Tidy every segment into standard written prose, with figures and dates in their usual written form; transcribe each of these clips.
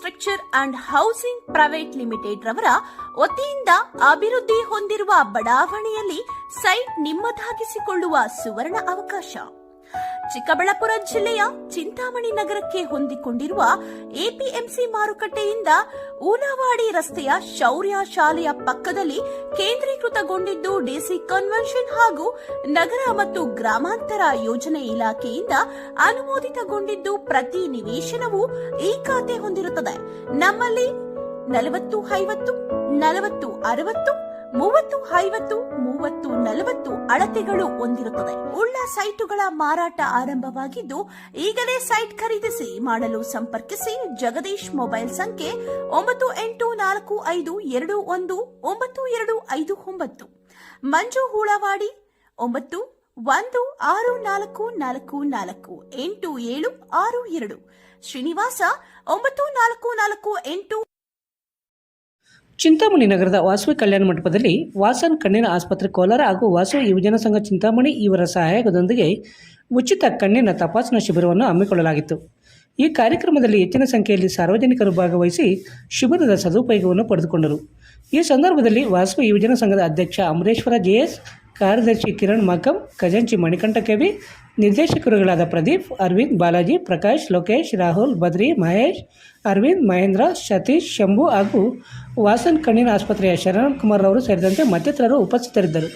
Infrastructure and housing private limited ರವರ ವತಿಯಿಂದ ಅಭಿವೃದ್ಧಿ ಹೊಂದಿರುವ ಬಡಾವಣೆಯಲ್ಲಿ ಸೈಟ್ ನಿಮ್ಮದಾಗಿಸಿಕೊಳ್ಳುವ ಸುವರ್ಣ ಅವಕಾಶ. ಚಿಕ್ಕಬಳ್ಳಾಪುರ ಜಿಲ್ಲೆಯ ಚಿಂತಾಮಣಿ ನಗರಕ್ಕೆ ಹೊಂದಿಕೊಂಡಿರುವ ಎಪಿಎಂಸಿ ಮಾರುಕಟ್ಟೆಯಿಂದ ಊಲವಾಡಿ ರಸ್ತೆಯ ಶೌರ್ಯ ಶಾಲೆಯ ಪಕ್ಕದಲ್ಲಿ ಕೇಂದ್ರೀಕೃತಗೊಂಡಿದ್ದು ಡಿಸಿ ಕನ್ವೆನ್ಷನ್ ಹಾಗೂ ನಗರ ಮತ್ತು ಗ್ರಾಮಾಂತರ ಯೋಜನೆ ಇಲಾಖೆಯಿಂದ ಅನುಮೋದಿತಗೊಂಡಿದ್ದು ಪ್ರತಿ ನಿವೇಶನವು ಈ ಖಾತೆ ಹೊಂದಿರುತ್ತದೆ. ನಮ್ಮಲ್ಲಿ 40-50, 40-60, 30-50, 30-40 ಅಳತೆಗಳು ಹೊಂದಿರುತ್ತದೆ. ಉಳ್ಳ ಸೈಟುಗಳ ಮಾರಾಟ ಆರಂಭವಾಗಿದ್ದು ಈಗಲೇ ಸೈಟ್ ಖರೀದಿಸಿ ಮಾಡಲು ಸಂಪರ್ಕಿಸಿ. ಜಗದೀಶ್ ಮೊಬೈಲ್ ಸಂಖ್ಯೆ 9842219259. ಮಂಜು ಹೂಳವಾಡಿ 9164448762. ಶ್ರೀನಿವಾಸ 9448. ಚಿಂತಾಮಣಿ ನಗರದ ವಾಸವಿ ಕಲ್ಯಾಣ ಮಂಟಪದಲ್ಲಿ ವಾಸನ್ ಕಣ್ಣಿನ ಆಸ್ಪತ್ರೆ ಕೋಲಾರ ಹಾಗೂ ವಾಸವಿ ಯುವಜನ ಸಂಘ ಚಿಂತಾಮಣಿ ಇವರ ಸಹಯೋಗದೊಂದಿಗೆ ಉಚಿತ ಕಣ್ಣಿನ ತಪಾಸಣಾ ಶಿಬಿರವನ್ನು ಹಮ್ಮಿಕೊಳ್ಳಲಾಗಿತ್ತು. ಈ ಕಾರ್ಯಕ್ರಮದಲ್ಲಿ ಹೆಚ್ಚಿನ ಸಂಖ್ಯೆಯಲ್ಲಿ ಸಾರ್ವಜನಿಕರು ಭಾಗವಹಿಸಿ ಶಿಬಿರದ ಸದುಪಯೋಗವನ್ನು ಪಡೆದುಕೊಂಡರು. ಈ ಸಂದರ್ಭದಲ್ಲಿ ವಾಸವಿ ಯುವಜನ ಸಂಘದ ಅಧ್ಯಕ್ಷ ಅಮರೇಶ್ವರ ಜೆಎಸ್, ಕಾರ್ಯದರ್ಶಿ ಕಿರಣ್ ಮಕ್ಕಂ, ಖಜಾಂಚಿ ಮಣಿಕಂಠ ಕೆವಿ, ನಿರ್ದೇಶಕರುಗಳಾದ ಪ್ರದೀಪ್, ಅರವಿಂದ್, ಬಾಲಾಜಿ, ಪ್ರಕಾಶ್, ಲೋಕೇಶ್, ರಾಹುಲ್, ಬದ್ರಿ, ಮಹೇಶ್, ಅರವಿಂದ್, ಮಹೇಂದ್ರ, ಸತೀಶ್, ಶಂಭು ಹಾಗೂ ವಾಸನ್ ಕಣ್ಣಿನ ಆಸ್ಪತ್ರೆಯ ಶರಣ್ ಕುಮಾರ್ ಅವರು ಸೇರಿದಂತೆ ಮತ್ತಿತರರು ಉಪಸ್ಥಿತರಿದ್ದರು.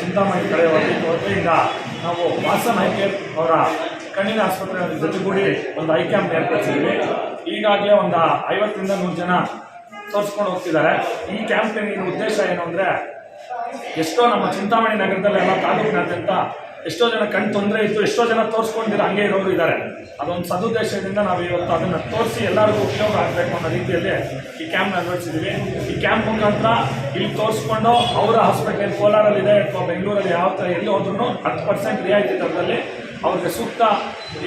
ಚಿಂತಾಮಣಿ ಕಡೆ ವತಿಯಿಂದ ನಾವು ವಾಸನ್ ಐ ಕೇರ್ ಅವರ ಕಣ್ಣಿನ ಆಸ್ಪತ್ರೆ ಜೊತೆಗೂಡಿ ಒಂದು ಐ ಕ್ಯಾಂಪ್ ಏರ್ಪಡಿಸಿದ್ವಿ. ಈಗಾಗಲೇ ಒಂದು 50ರಿಂದ 100 ಜನ ತೋರಿಸ್ಕೊಂಡು ಹೋಗ್ತಿದ್ದಾರೆ. ಈ ಕ್ಯಾಂಪಿನ ಉದ್ದೇಶ ಏನು ಅಂದರೆ, ಎಷ್ಟೋ ನಮ್ಮ ಚಿಂತಾಮಣಿ ನಗರದಲ್ಲೆಲ್ಲ ತಾಲೂಕಿನಾದ್ಯಂತ ಎಷ್ಟೋ ಜನ ಕಣ್ಣು ತೊಂದರೆ ಇತ್ತು, ಎಷ್ಟೋ ಜನ ತೋರಿಸ್ಕೊಂಡಿರೋ ಹಂಗೆ ಇರೋರು ಇದ್ದಾರೆ. ಅದೊಂದು ಸದುದ್ದೇಶದಿಂದ ನಾವು ಇವತ್ತು ಅದನ್ನು ತೋರಿಸಿ ಎಲ್ಲರಿಗೂ ಉಪಯೋಗ ಆಗಬೇಕು ಅನ್ನೋ ರೀತಿಯಲ್ಲಿ ಈ ಕ್ಯಾಂಪ್ ನಿರ್ವಹಿಸಿದ್ದೀವಿ. ಈ ಕ್ಯಾಂಪ್ ಮುಖಾಂತರ ಇಲ್ಲಿ ತೋರಿಸ್ಕೊಂಡು ಅವರ ಹಾಸ್ಪಿಟಲ್ ಕೋಲಾರಲ್ಲಿದೆ ಅಥವಾ ಬೆಂಗಳೂರಲ್ಲಿ ಯಾವ ಥರ ಎಲ್ಲಿ ಹೋದ್ರೂ 10% ರಿಯಾಯಿತಿ ದರದಲ್ಲಿ ಅವ್ರಿಗೆ ಸೂಕ್ತ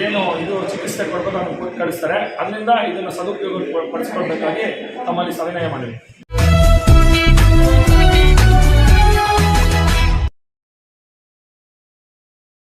ಏನು ಇದು ಚಿಕಿತ್ಸೆ ಕೊಡ್ಬೋದು ಅದನ್ನು ಕೊಟ್ಟು ಕಳಿಸ್ತಾರೆ. ಅದರಿಂದ ಇದನ್ನು ಸದುಪಯೋಗ ಪಡಿಸ್ಕೊಳ್ಬೇಕಾಗಿ ತಮ್ಮಲ್ಲಿ ಸವಿನಯ ಮಾಡಿದ್ವಿ.